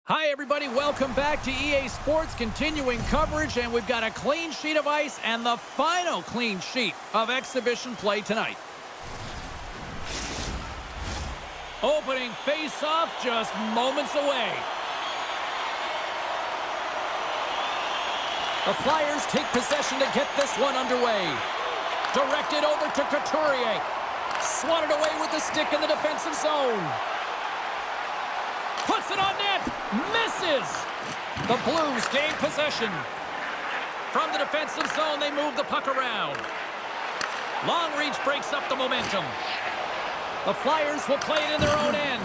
Hi, everybody. Welcome back to EA Sports, continuing coverage, and we've got a clean sheet of ice and the final clean sheet of exhibition play tonight. Opening face-off just moments away. The Flyers take possession to get this one underway. Directed over to Couturier. Swatted away with the stick in the defensive zone. Puts it on net. Misses. The Blues gain possession. From the defensive zone, they move the puck around. Long reach breaks up the momentum. The Flyers will play it in their own end.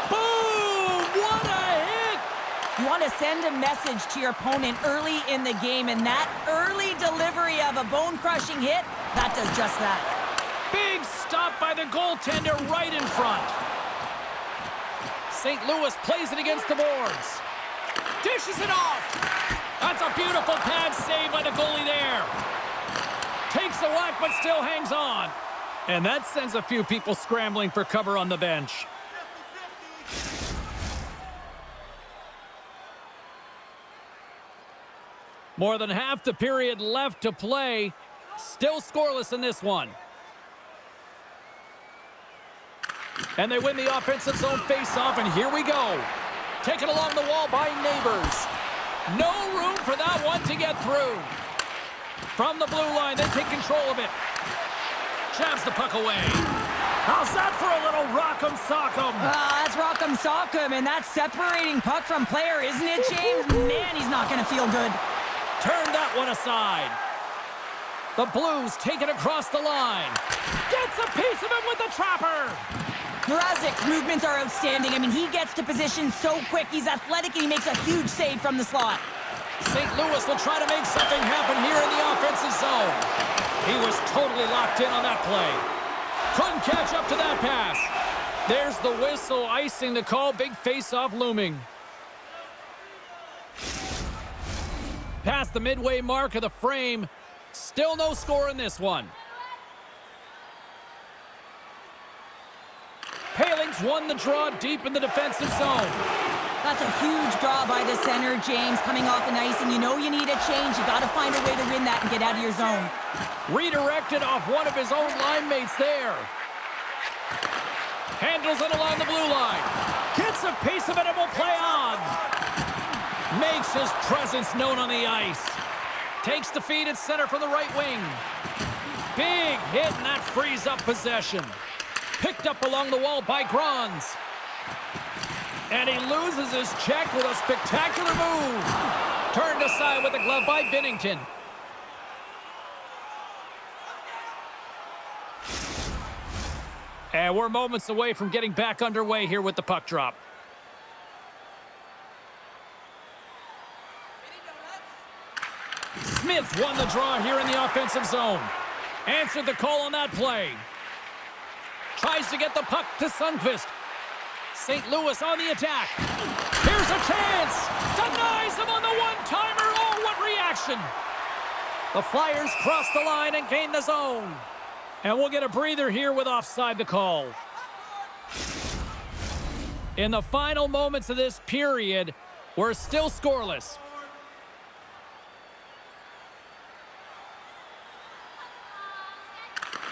Boom! What a hit! You want to send a message to your opponent early in the game, and that early delivery of a bone-crushing hit, that does just that. Big stop by the goaltender right in front. St. Louis plays it against the boards. Dishes it off. That's a beautiful pad save by the goalie there. Takes a whack, but still hangs on. And that sends a few people scrambling for cover on the bench. More than half the period left to play. Still scoreless in this one. And they win the offensive zone face-off, and here we go. Taken along the wall by Neighbors. No room for that one to get through. From the blue line, they take control of it. Jabs the puck away. How's that for a little rock'em sock'em? That's rock'em sock'em, and that's separating puck from player, isn't it, James? Man, he's not going to feel good. Turn that one aside. The Blues take it across the line. Gets a piece of it with the trapper. Mrazek's movements are outstanding. I mean, he gets to position so quick. He's athletic, and he makes a huge save from the slot. St. Louis will try to make something happen here in the offensive zone. He was totally locked in on that play. Couldn't catch up to that pass. There's the whistle, icing the call. Big face-off looming. Past the midway mark of the frame. Still no score in this one. Paling's won the draw deep in the defensive zone. That's a huge draw by the center, James, coming off the ice, and you know you need a change. You got to find a way to win that and get out of your zone. Redirected off one of his own line mates there. Handles it along the blue line. Gets a piece of it and will play on. Makes his presence known on the ice. Takes the feed at center from the right wing. Big hit, and that frees up possession. Picked up along the wall by Grons. And he loses his check with a spectacular move. Turned aside with the glove by Binnington. And we're moments away from getting back underway here with the puck drop. Smith won the draw here in the offensive zone. Answered the call on that play. Tries to get the puck to Sundqvist. St. Louis on the attack. Here's a chance. Denies him on the one-timer. Oh, what reaction. The Flyers cross the line and gain the zone. And we'll get a breather here with offside the call. In the final moments of this period, we're still scoreless.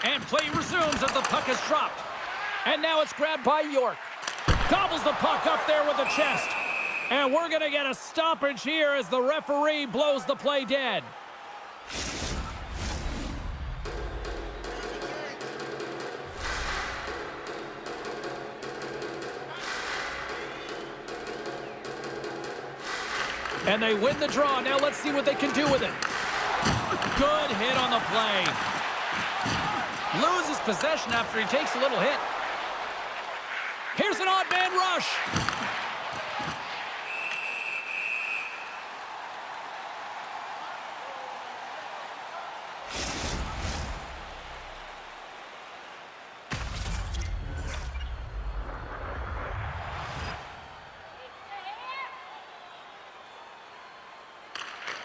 And play resumes as the puck is dropped. And now it's grabbed by York. Gobbles the puck up there with the chest. And we're going to get a stoppage here as the referee blows the play dead. And they win the draw. Now let's see what they can do with it. Good hit on the play. Loses possession after he takes a little hit. Here's an odd man rush.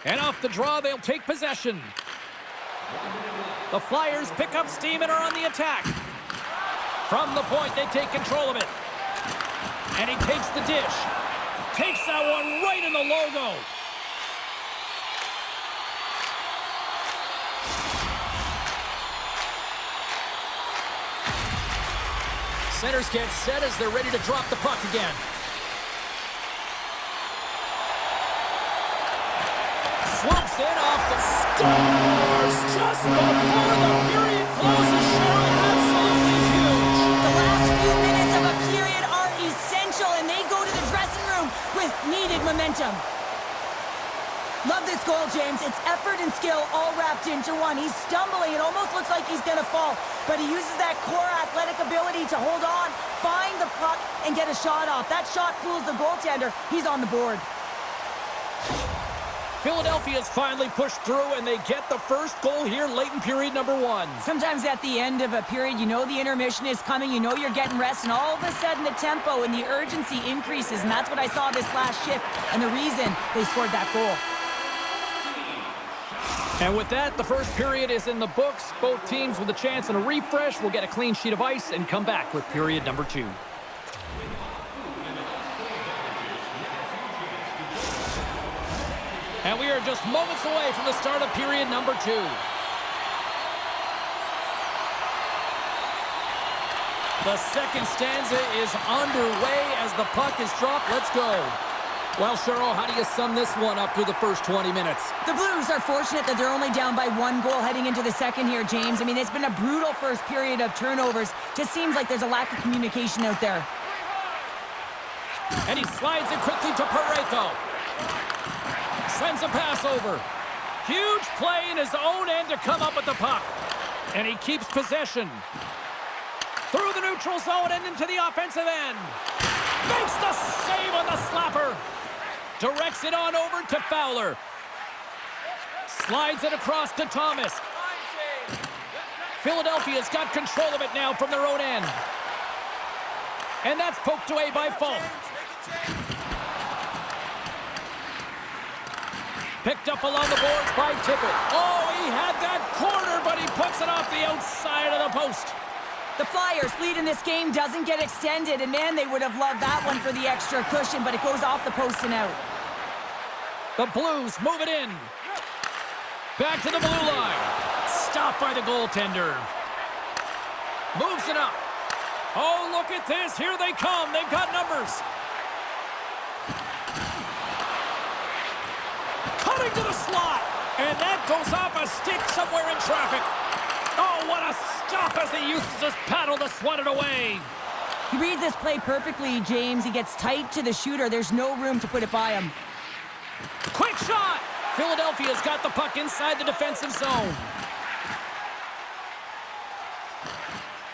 And off the draw, they'll take possession. The Flyers pick up steam and are on the attack. From the point, they take control of it. And he takes the dish. Takes that one right in the logo. Centers get set as they're ready to drop the puck again. Swoops in off the scores just before the period closes. Cheryl, absolutely huge. The last few minutes of a period are essential, and they go to the dressing room with needed momentum. Love this goal, James. It's effort and skill all wrapped into one. He's stumbling. It almost looks like he's going to fall, but he uses that core athletic ability to hold on, find the puck, and get a shot off. That shot fools the goaltender. He's on the board. Philadelphia's finally pushed through, and they get the first goal here late in period number 1. Sometimes at the end of a period, you know the intermission is coming, you know you're getting rest, and all of a sudden the tempo and the urgency increases, and that's what I saw this last shift, and the reason they scored that goal. And with that, the first period is in the books. Both teams with a chance and a refresh will get a clean sheet of ice and come back with period number 2. And we are just moments away from the start of period number 2. The second stanza is underway as the puck is dropped. Let's go. Well, Cheryl, how do you sum this one up through the first 20 minutes? The Blues are fortunate that they're only down by 1 goal heading into the second here, James. I mean, it's been a brutal first period of turnovers. Just seems like there's a lack of communication out there. And he slides it quickly to Parayko. Sends a pass over. Huge play in his own end to come up with the puck. And he keeps possession. Through the neutral zone and into the offensive end. Makes the save on the slapper. Directs it on over to Fowler. Slides it across to Thomas. Philadelphia's got control of it now from their own end. And that's poked away by Falk. Picked up along the boards by Tippett. Oh, he had that corner, but he puts it off the outside of the post. The Flyers' lead in this game doesn't get extended, and man, they would have loved that one for the extra cushion, but it goes off the post and out. The Blues move it in. Back to the blue line. Stopped by the goaltender. Moves it up. Oh, look at this. Here they come. They've got numbers. Cutting to the slot. And that goes off a stick somewhere in traffic. Oh, what a stop as he uses his paddle to swat it away. He reads this play perfectly, James. He gets tight to the shooter. There's no room to put it by him. Quick shot. Philadelphia's got the puck inside the defensive zone.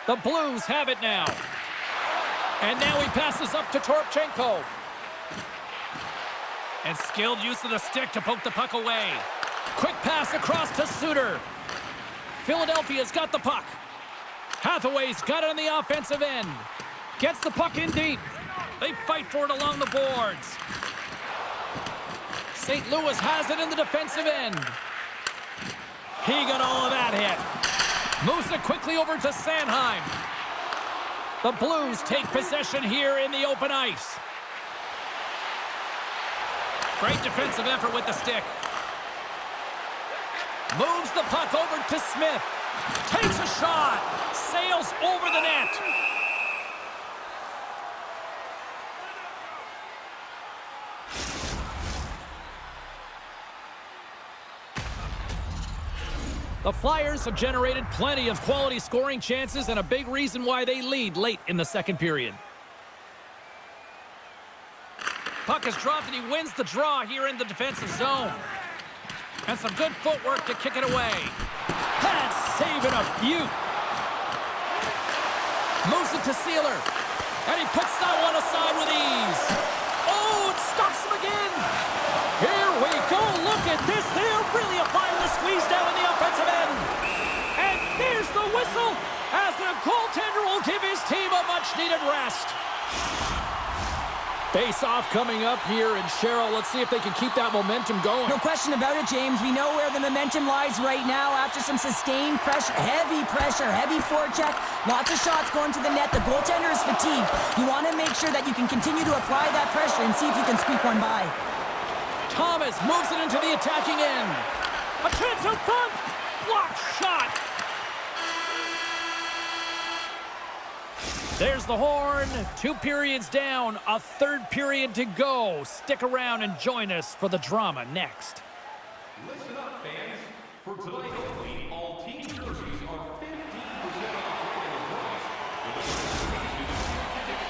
The Blues have it now. And now he passes up to Torpchenko. And skilled use of the stick to poke the puck away. Quick pass across to Suter. Philadelphia's got the puck. Hathaway's got it on the offensive end. Gets the puck in deep. They fight for it along the boards. St. Louis has it in the defensive end. He got all of that hit. Moves it quickly over to Sanheim. The Blues take possession here in the open ice. Great defensive effort with the stick. Moves the puck over to Smith. Takes a shot. Sails over the net. The Flyers have generated plenty of quality scoring chances and a big reason why they lead late in the second period. Puck is dropped and he wins the draw here in the defensive zone. And some good footwork to kick it away. That's saving a beaut. Moves it to Sealer. And he puts that one aside with ease. Oh, it stops him again. Here we go. Look at this. They're really applying the squeeze down in the offensive end. And there's the whistle as the goaltender will give his team a much-needed rest. Face-off coming up here, and Cheryl, let's see if they can keep that momentum going. No question about it, James. We know where the momentum lies right now after some sustained pressure, heavy forecheck, lots of shots going to the net. The goaltender is fatigued. You want to make sure that you can continue to apply that pressure and see if you can squeak one by. Thomas moves it into the attacking end. A chance out front. Blocked shot. There's the horn. 2 periods down, a 3rd period to go. Stick around and join us for the drama next. Listen up, fans. For tonight only, all team jerseys are 15% off.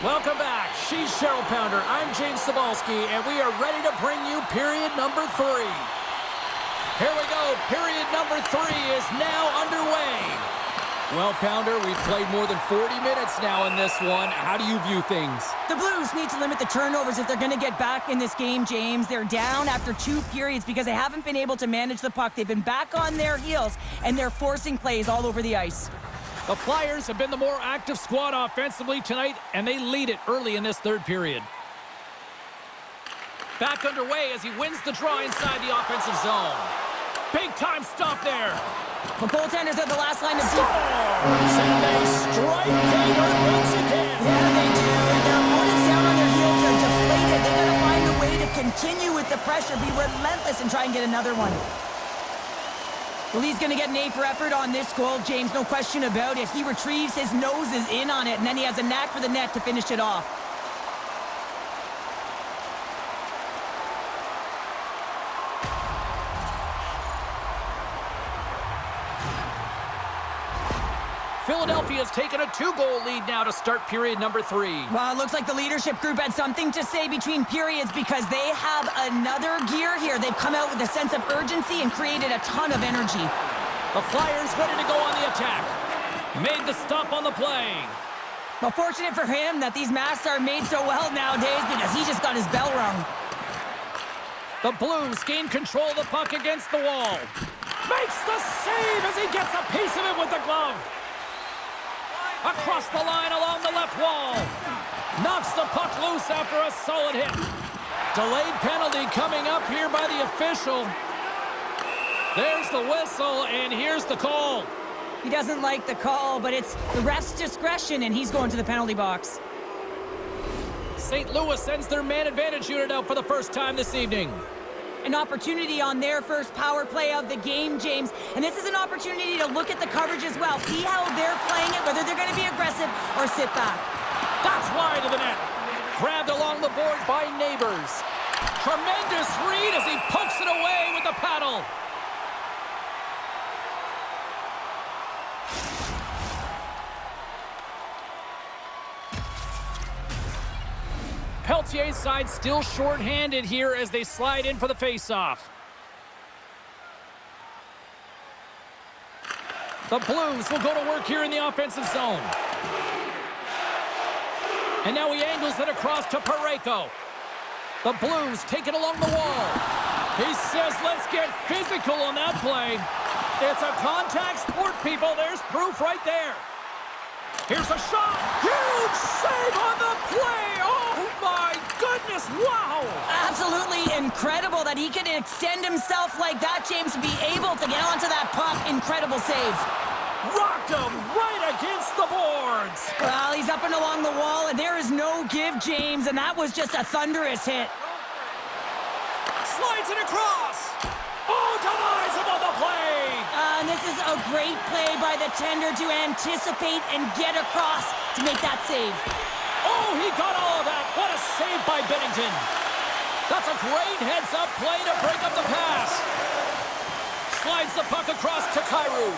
Welcome back. She's Cheryl Pounder. I'm James Cebulski, and we are ready to bring you period number 3. Here we go. Period number 3 is now underway. Well, Pounder, we've played more than 40 minutes now in this one. How do you view things? The Blues need to limit the turnovers if they're going to get back in this game, James. They're down after 2 periods because they haven't been able to manage the puck. They've been back on their heels, and they're forcing plays all over the ice. The Flyers have been the more active squad offensively tonight, and they lead it early in this 3rd period. Back underway as he wins the draw inside the offensive zone. Big-time stop there. The goaltenders are the last line of defense. Scores, and they strike Hager once again. Yeah, they do. And their opponents down on their heels are deflated. They got to find a way to continue with the pressure, be relentless, and try and get another one. Well, he's going to get an A for effort on this goal, James. No question about it. He retrieves his noses in on it, and then he has a knack for the net to finish it off. Philadelphia's taken a 2-goal lead now to start period number 3. Well, it looks like the leadership group had something to say between periods because they have another gear here. They've come out with a sense of urgency and created a ton of energy. The Flyers ready to go on the attack. Made the stop on the play. Well, fortunate for him that these masks are made so well nowadays because he just got his bell rung. The Blues gain control of the puck against the wall. Makes the save as he gets a piece of it with the glove. Across the line along the left wall. Knocks the puck loose after a solid hit. Delayed penalty coming up here by the official. There's the whistle, and here's the call. He doesn't like the call, but it's the ref's discretion, and he's going to the penalty box. St. Louis sends their man advantage unit out for the first time this evening. An opportunity on their first power play of the game, James. And this is an opportunity to look at the coverage as well. See how they're playing it, whether they're going to be aggressive or sit back. That's wide of the net. Grabbed along the boards by Neighbors. Tremendous read as he pokes it away with the paddle. Peltier's side still short-handed here as they slide in for the face-off. The Blues will go to work here in the offensive zone. And now he angles it across to Parayko. The Blues take it along the wall. He says, let's get physical on that play. It's a contact sport, people. There's proof right there. Here's a shot. Huge save on the play. Oh, my goodness. Wow. Absolutely incredible that he can extend himself like that, James, to be able to get onto that puck. Incredible save. Rocked him right against the boards. Well, he's up and along the wall, and there is no give, James, and that was just a thunderous hit. Slides it across. Oh, denies him on the play. And this is a great play by the tender to anticipate and get across to make that save. Oh, he got all of that. What a save by Bennington. That's a great heads-up play to break up the pass. Slides the puck across to Kyrou.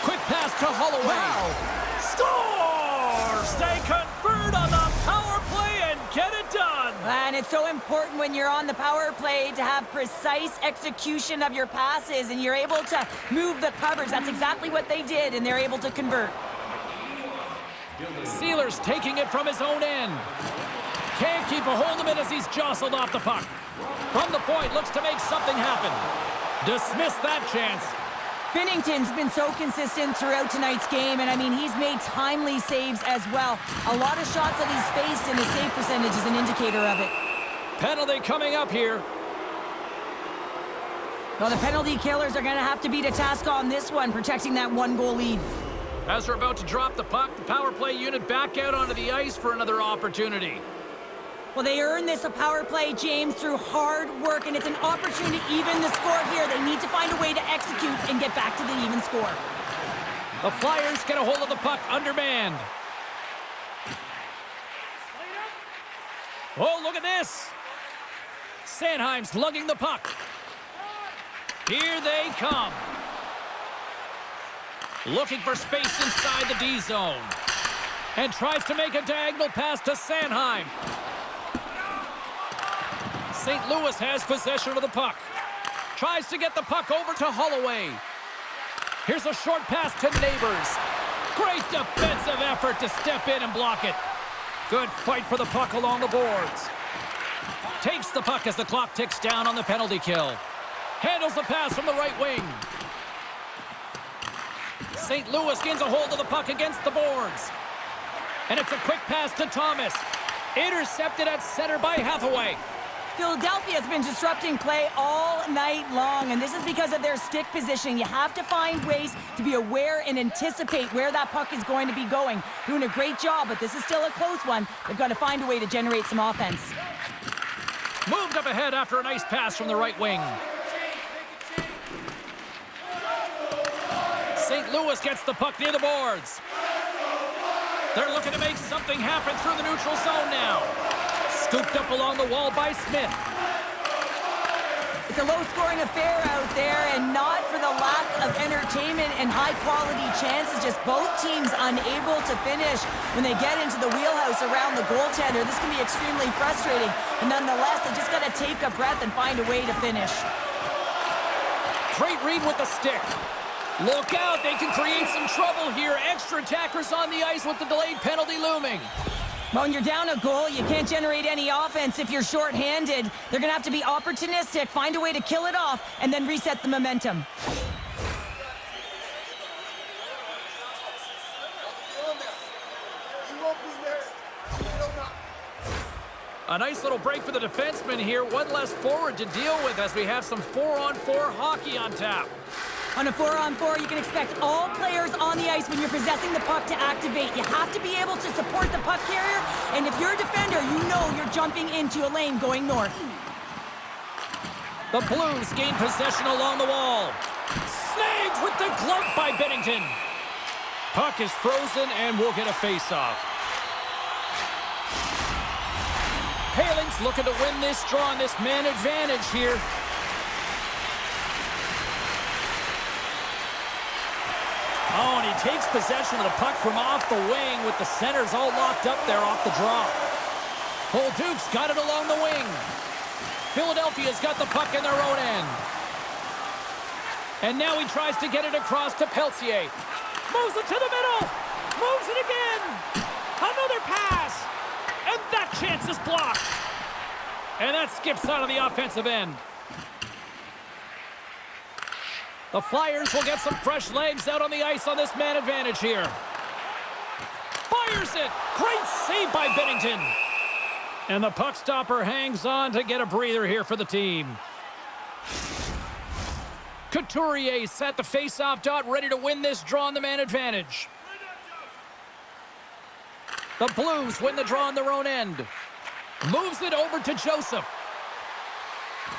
Quick pass to Holloway. Wow. Scores! They convert on the power play and get it done. And it's so important when you're on the power play to have precise execution of your passes and you're able to move the coverage. That's exactly what they did, and they're able to convert. Sealer's taking it from his own end. Can't keep a hold of it as he's jostled off the puck. From the point, looks to make something happen. Dismiss that chance. Binnington's been so consistent throughout tonight's game, and I mean, he's made timely saves as well. A lot of shots that he's faced, and the save percentage is an indicator of it. Penalty coming up here. Well, the penalty killers are going to have to beat a task on this one, protecting that 1-goal lead. As we're about to drop the puck, the power play unit back out onto the ice for another opportunity. Well, they earned this a power play, James, through hard work, and it's an opportunity to even the score here. They need to find a way to execute and get back to the even score. The Flyers get a hold of the puck undermanned. Oh, look at this. Sanheim's lugging the puck. Here they come. Looking for space inside the D zone. And tries to make a diagonal pass to Sanheim. St. Louis has possession of the puck. Tries to get the puck over to Holloway. Here's a short pass to Neighbors. Great defensive effort to step in and block it. Good fight for the puck along the boards. Takes the puck as the clock ticks down on the penalty kill. Handles the pass from the right wing. St. Louis gains a hold of the puck against the boards. And it's a quick pass to Thomas. Intercepted at center by Hathaway. Philadelphia has been disrupting play all night long, and this is because of their stick position. You have to find ways to be aware and anticipate where that puck is going to be going. Doing a great job, but this is still a close one. They've got to find a way to generate some offense. Moved up ahead after a nice pass from the right wing. St. Louis gets the puck near the boards. They're looking to make something happen through the neutral zone now. Scooped up along the wall by Smith. It's a low-scoring affair out there, and not for the lack of entertainment and high-quality chances. Just both teams unable to finish when they get into the wheelhouse around the goaltender. This can be extremely frustrating, but nonetheless, they just got to take a breath and find a way to finish. Great read with the stick. Look out, they can create some trouble here. Extra attackers on the ice with the delayed penalty looming. Well, when you're down a goal, you can't generate any offense if you're shorthanded. They're going to have to be opportunistic, find a way to kill it off, and then reset the momentum. A nice little break for the defenseman here. One less forward to deal with as we have some 4-on-4 hockey on tap. On a 4-on-4, you can expect all players on the ice when you're possessing the puck to activate. You have to be able to support the puck carrier, and if you're a defender, you know you're jumping into a lane going north. The Blues gain possession along the wall. Snagged with the glove by Binnington. Puck is frozen and we'll get a face-off. Paling's looking to win this draw on this man advantage here. Oh, and he takes possession of the puck from off the wing with the centers all locked up there off the draw. Duke's got it along the wing. Philadelphia's got the puck in their own end. And now he tries to get it across to Peltier. Moves it to the middle. Moves it again. Another pass. And that chance is blocked. And that skips out of the offensive end. The Flyers will get some fresh legs out on the ice on this man advantage here. Fires it. Great save by Binnington. And the puck stopper hangs on to get a breather here for the team. Couturier set the face-off dot, ready to win this draw on the man advantage. The Blues win the draw on their own end. Moves it over to Joseph.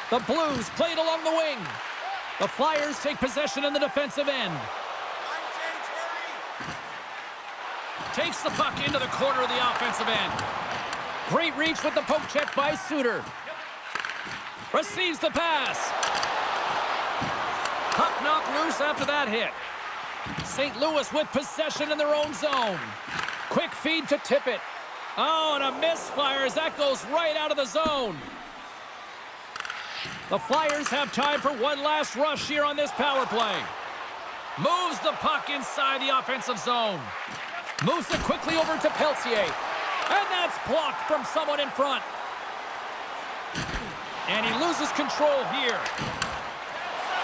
The Blues play it along the wing. The Flyers take possession in the defensive end. Takes the puck into the corner of the offensive end. Great reach with the poke check by Suter. Receives the pass. Puck knocked loose after that hit. St. Louis with possession in their own zone. Quick feed to Tippett. Oh, and a misfire as that goes right out of the zone. The Flyers have time for one last rush here on this power play. Moves the puck inside the offensive zone. Moves it quickly over to Peltier. And that's blocked from someone in front. And he loses control here.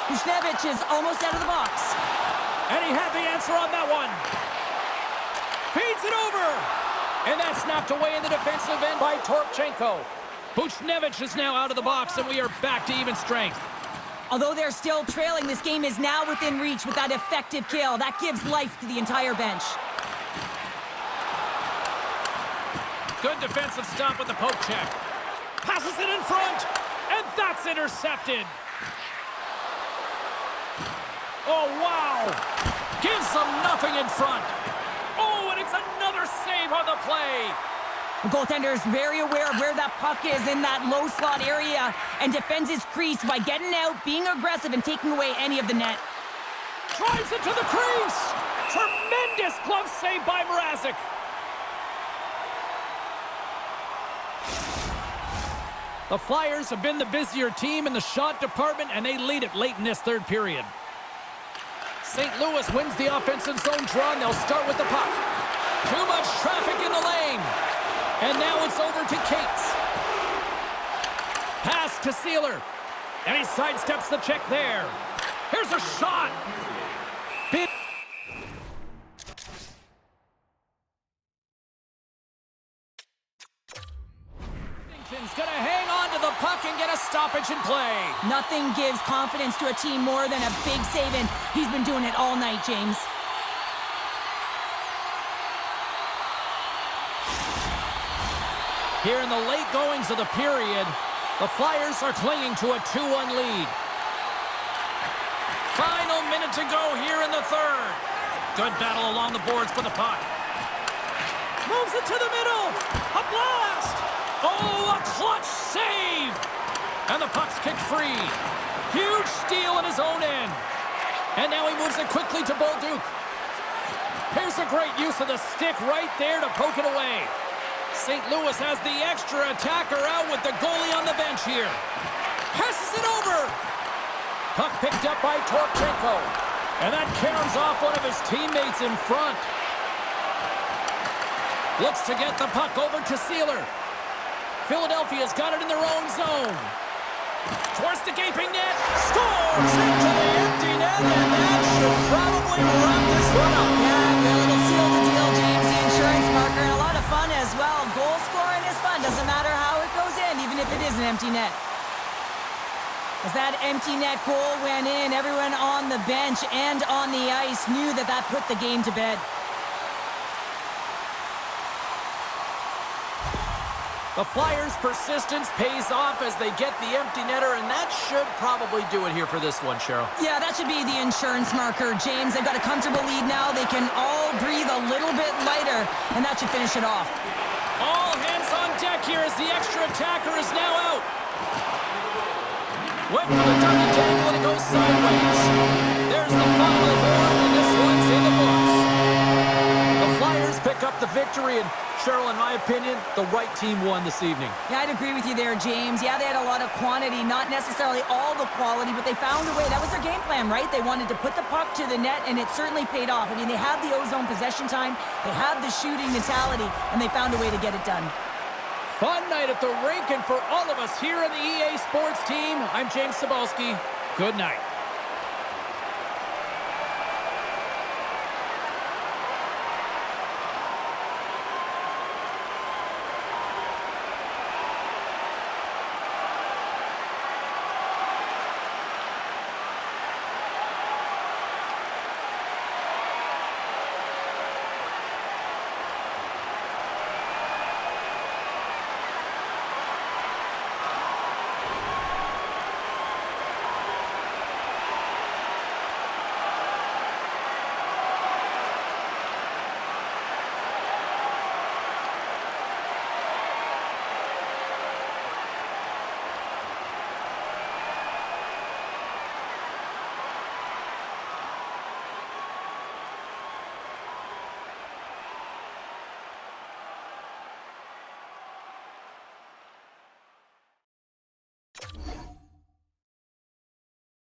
Psfive is almost out of the box. And he had the answer on that one. Feeds it over. And that's knocked away in the defensive end by Torchenko. Buchnevich is now out of the box, and we are back to even strength. Although they're still trailing, this game is now within reach with that effective kill. That gives life to the entire bench. Good defensive stop with the poke check. Passes it in front, and that's intercepted. Oh, wow. Gives them nothing in front. Oh, and it's another save on the play. The goaltender is very aware of where that puck is in that low slot area and defends his crease by getting out, being aggressive, and taking away any of the net. Drives it to the crease. Tremendous glove save by Mrazek. The Flyers have been the busier team in the shot department, and they lead it late in this third period. St. Louis wins the offensive zone draw, and they'll start with the puck. Too much traffic in the lane. And now it's over to Cates. Pass to Sealer. And he sidesteps the check there. Here's a shot. Bennington's going to hang on to the puck and get a stoppage in play. Nothing gives confidence to a team more than a big save, and he's been doing it all night, James. Here in the late goings of the period, the Flyers are clinging to a 2-1 lead. Final minute to go here in the third. Good battle along the boards for the puck. Moves it to the middle. A blast. Oh, a clutch save. And the puck's kicked free. Huge steal at his own end. And now he moves it quickly to Bolduc. Here's a great use of the stick right there to poke it away. St. Louis has the extra attacker out with the goalie on the bench here. Passes it over. Puck picked up by Torchenko. And that caroms off one of his teammates in front. Looks to get the puck over to Sealer. Philadelphia's got it in their own zone. Towards the gaping net. Scores into the empty net, and that should probably wrap this one up. Yeah, really, it'll seal the deal, James. The insurance marker, and a lot of fun as well. Goal scoring is fun. Doesn't matter how it goes in, even if it is an empty net. As that empty net goal went in, everyone on the bench and on the ice knew that that put the game to bed. The Flyers' persistence pays off as they get the empty netter, and that should probably do it here for this one, Cheryl. Yeah, that should be the insurance marker, James. They've got a comfortable lead now. They can all breathe a little bit lighter, and that should finish it off. All hands on deck here as the extra attacker is now out. Went for the dirty dangle, and it goes sideways. There's the final horn, and this one's in the books. The Flyers pick up the victory, and Cheryl, in my opinion, the right team won this evening. Yeah, I'd agree with you there, James. Yeah, they had a lot of quantity, not necessarily all the quality, but they found a way. That was their game plan, right? They wanted to put the puck to the net, and it certainly paid off. I mean, they had the ozone possession time, they had the shooting mentality, and they found a way to get it done. Fun night at the rink, and for all of us here on the EA Sports team, I'm James Cebulski. Good night.